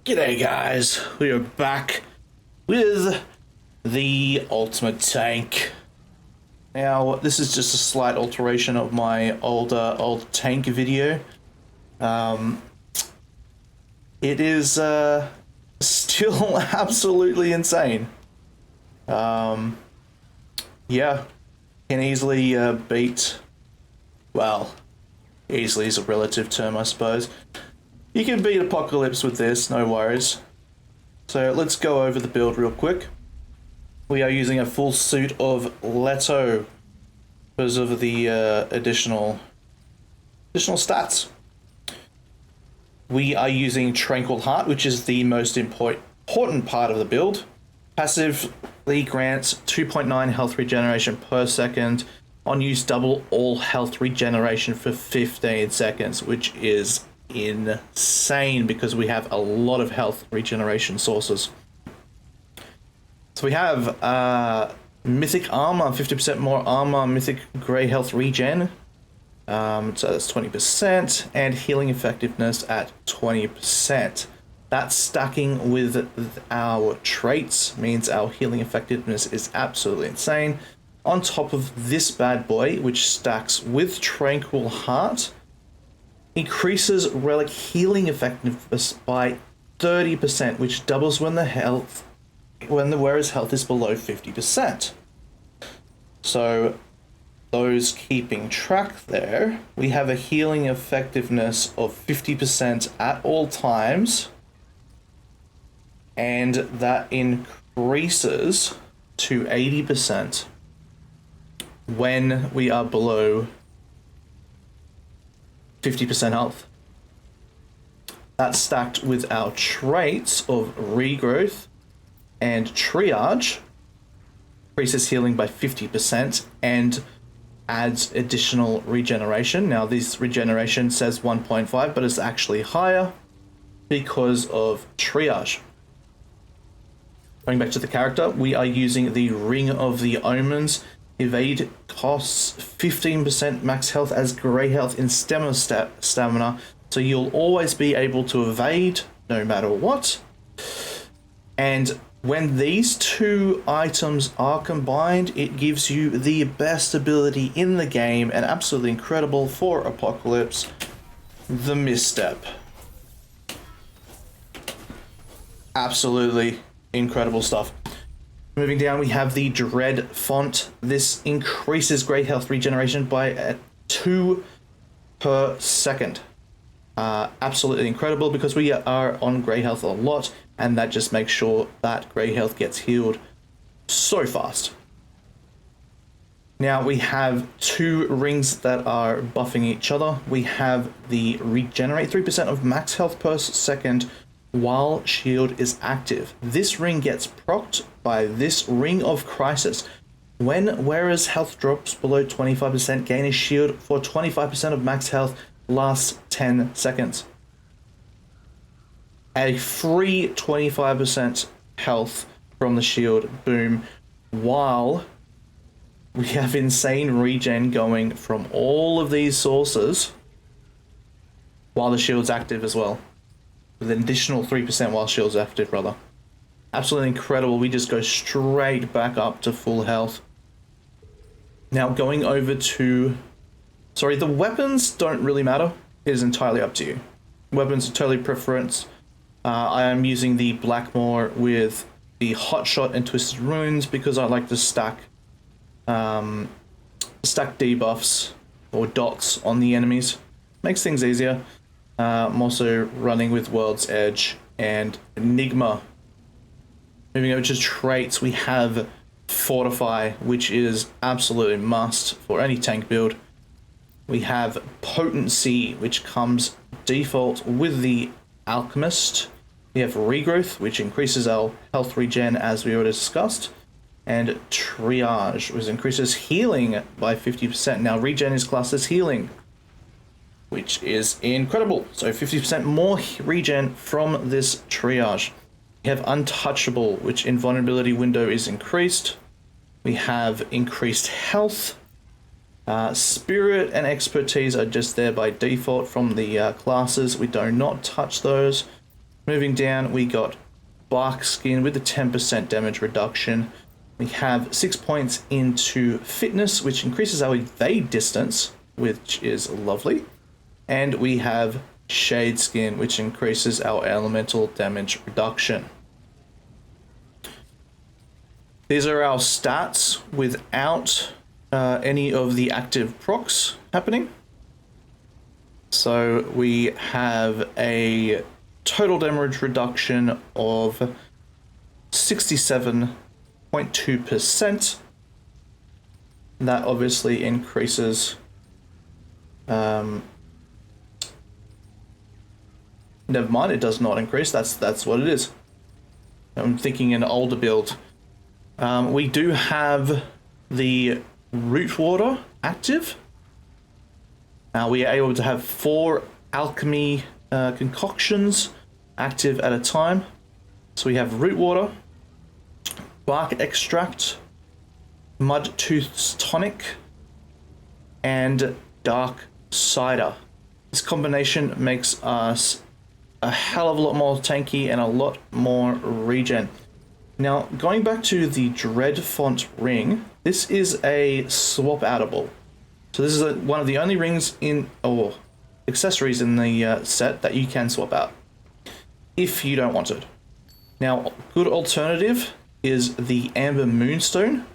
G'day guys, we are back with the Ultimate Tank. Now, this is just a slight alteration of my old tank video. It is still absolutely insane. Yeah, can easily beat, well, easily is a relative term, I suppose. You can beat Apocalypse with this, no worries. So let's go over the build real quick. We are using a full suit of Leto because of the additional stats. We are using Tranquil Heart, which is the most important part of the build. Passively grants 2.9 health regeneration per second. On use, double all health regeneration for 15 seconds, which is insane because we have a lot of health regeneration sources. So we have Mythic Armor, 50% more armor, Mythic Grey Health Regen. So that's 20%, and Healing Effectiveness at 20%. That stacking with our traits means our Healing Effectiveness is absolutely insane. On top of this bad boy, which stacks with Tranquil Heart, increases relic healing effectiveness by 30%, which doubles when the wearer's health is below 50%. So, those keeping track there, we have a healing effectiveness of 50% at all times, and that increases to 80% when we are below 50% health. That's stacked with our traits of Regrowth and Triage, increases healing by 50% and adds additional regeneration. Now this regeneration says 1.5, but it's actually higher because of Triage. Going back to the character, we are using the Ring of the Omens. Evade costs 15% max health as grey health in stamina, so you'll always be able to evade no matter what. And when these two items are combined, it gives you the best ability in the game and absolutely incredible for Apocalypse, the Misstep. Absolutely incredible stuff. Moving down, we have the Dread font. This increases grey health regeneration by 2 per second. Absolutely incredible because we are on grey health a lot, and that just makes sure that grey health gets healed so fast. Now we have two rings that are buffing each other. We have the regenerate 3% of max health per second while shield is active. This ring gets procced by this Ring of Crisis. When wearer's health drops below 25%, gain a shield for 25% of max health, lasts 10 seconds. A free 25% health from the shield, boom, while we have insane regen going from all of these sources while the shield's active as well. With an additional 3% while shield's active, brother. Absolutely incredible. We just go straight back up to full health. Now going over to... Sorry, the weapons don't really matter. It is entirely up to you. Weapons are totally preference. I am using the Blackmore with the Hotshot and Twisted Runes because I like to stack debuffs or dots on the enemies. Makes things easier. I'm also running with World's Edge and Enigma. Moving over to traits, we have Fortify, which is absolutely must for any tank build. We have Potency, which comes default with the Alchemist. We have Regrowth, which increases our health regen as we already discussed. And Triage, which increases healing by 50%. Now regen is classed as healing, which is incredible. So 50% more regen from this Triage. We have Untouchable, which invulnerability window is increased. We have increased health. Spirit and Expertise are just there by default from the classes. We do not touch those. Moving down, we got bark skin with the 10% damage reduction. We have 6 points into fitness, which increases our evade distance, which is lovely. And we have shade skin, which increases our elemental damage reduction. These are our stats without any of the active procs happening. So we have a total damage reduction of 67.2%. That obviously increases. Never mind, it does not increase. That's what it is. I'm thinking an older build. We do have the root water active. We are able to have 4 alchemy concoctions active at a time. So we have root water, bark extract, mud tooth's tonic, and dark cider. This combination makes us a hell of a lot more tanky and a lot more regen. Now, going back to the Dread Font ring, this is a swap outable. So this is one of the only rings or accessories in the set that you can swap out if you don't want it. Now, good alternative is the Amber Moonstone.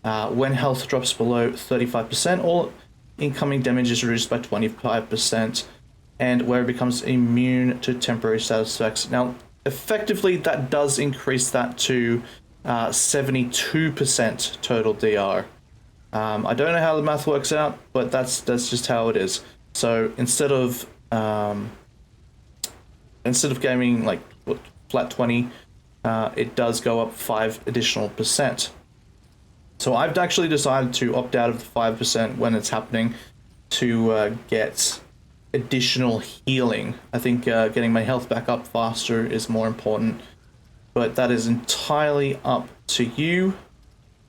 When health drops below 35%, all incoming damage is reduced by 25%, and where it becomes immune to temporary status effects. Now, effectively, that does increase that to 72% total DR. I don't know how the math works out, but that's just how it is. So instead of gaming like flat 20, it does go up 5 additional percent. So I've actually decided to opt out of the 5% when it's happening to get additional healing. I think getting my health back up faster is more important, but that is entirely up to you.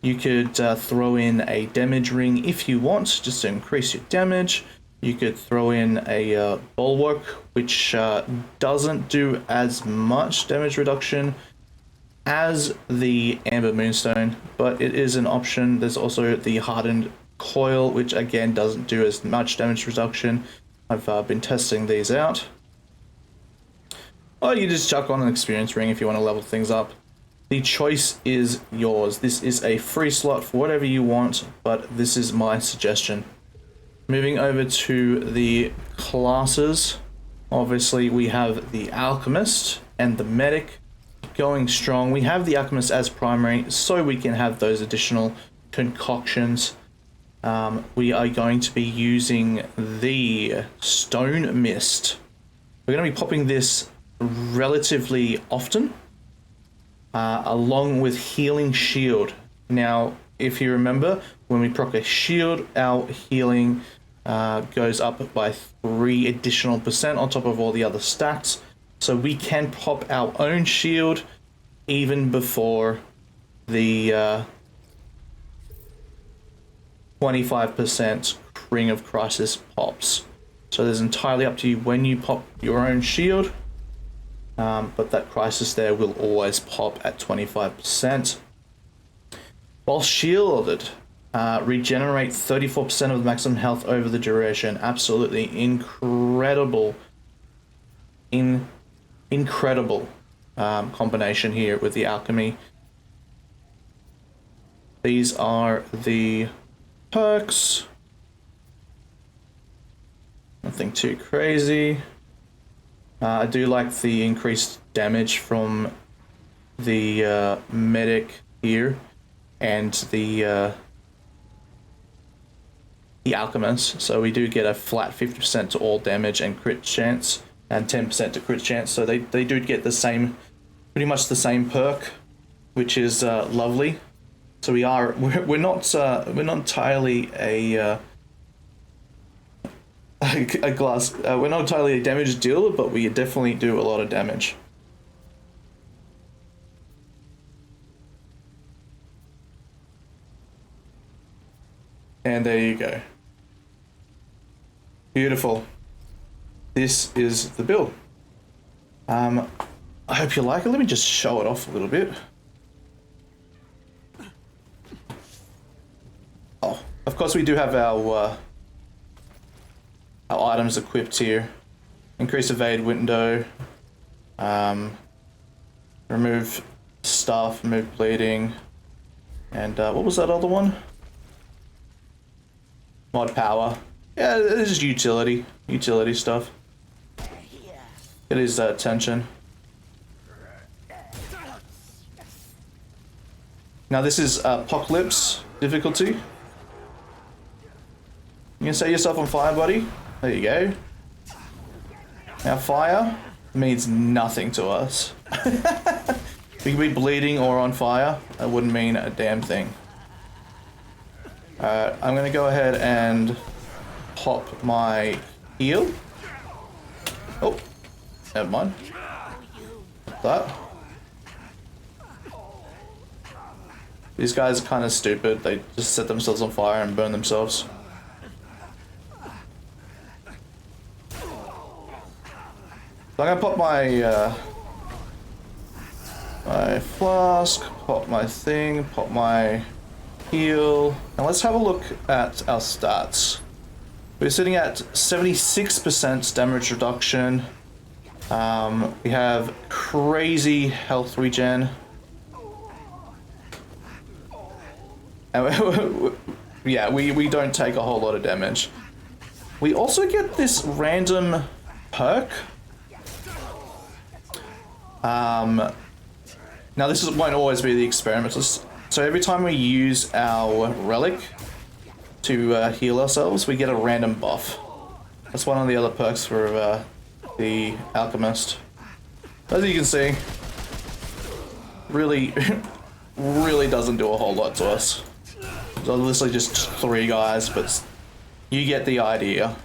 You could throw in a damage ring if you want, just to increase your damage. You could throw in a bulwark, which doesn't do as much damage reduction as the Amber Moonstone, but it is an option. There's also the Hardened Coil, which again doesn't do as much damage reduction. I've been testing these out. Or you just chuck on an experience ring if you want to level things up. The choice is yours. This is a free slot for whatever you want, but this is my suggestion. Moving over to the classes, obviously we have the Alchemist and the Medic going strong. We have the Alchemist as primary, so we can have those additional concoctions. We are going to be using the Stone Mist. We're going to be popping this relatively often, along with Healing Shield. Now, if you remember, when we proc a shield, our healing goes up by 3 additional percent on top of all the other stats. So we can pop our own shield even before the 25% Ring of Crisis pops. So it's entirely up to you when you pop your own shield, but that crisis there will always pop at 25%. While shielded, regenerate 34% of the maximum health over the duration. Absolutely incredible, incredible combination here with the alchemy. These are the perks. Nothing too crazy. I do like the increased damage from the medic here and the alchemist. So we do get a flat 50% to all damage and crit chance, and 10% to crit chance. So they do get the same, pretty much the same perk, which is lovely. So we're not entirely a glass. We're not entirely a damage dealer, but we definitely do a lot of damage. And there you go. Beautiful. This is the build. I hope you like it. Let me just show it off a little bit. Oh, of course we do have our items equipped here. Increase evade window. Remove staff, remove bleeding. And what was that other one? Mod power. Yeah, this is utility stuff. It is tension. Now this is apocalypse difficulty. You can set yourself on fire, buddy. There you go. Now fire means nothing to us. We could be bleeding or on fire. That wouldn't mean a damn thing. I'm gonna go ahead and pop my heal. Oh, never mind. That. These guys are kind of stupid. They just set themselves on fire and burn themselves. So I'm gonna pop my my flask, pop my thing, pop my heal. Now let's have a look at our stats. We're sitting at 76% damage reduction. We have crazy health regen. And yeah, we don't take a whole lot of damage. We also get this random perk. Now this won't always be the experimenters. So every time we use our relic to heal ourselves, we get a random buff. That's one of the other perks for the alchemist. As you can see, really, really doesn't do a whole lot to us. So literally just 3 guys, but you get the idea.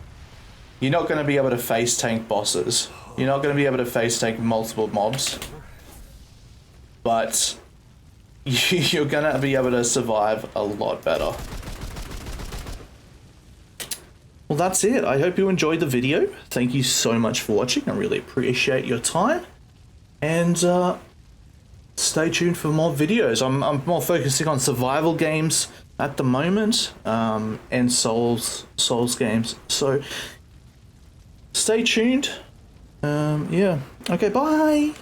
You're not going to be able to face tank bosses. You're not going to be able to face tank multiple mobs. But you're going to be able to survive a lot better. Well, that's it. I hope you enjoyed the video. Thank you so much for watching. I really appreciate your time. And stay tuned for more videos. I'm more focusing on survival games at the moment, and Souls games. So stay tuned. Yeah. Okay, bye.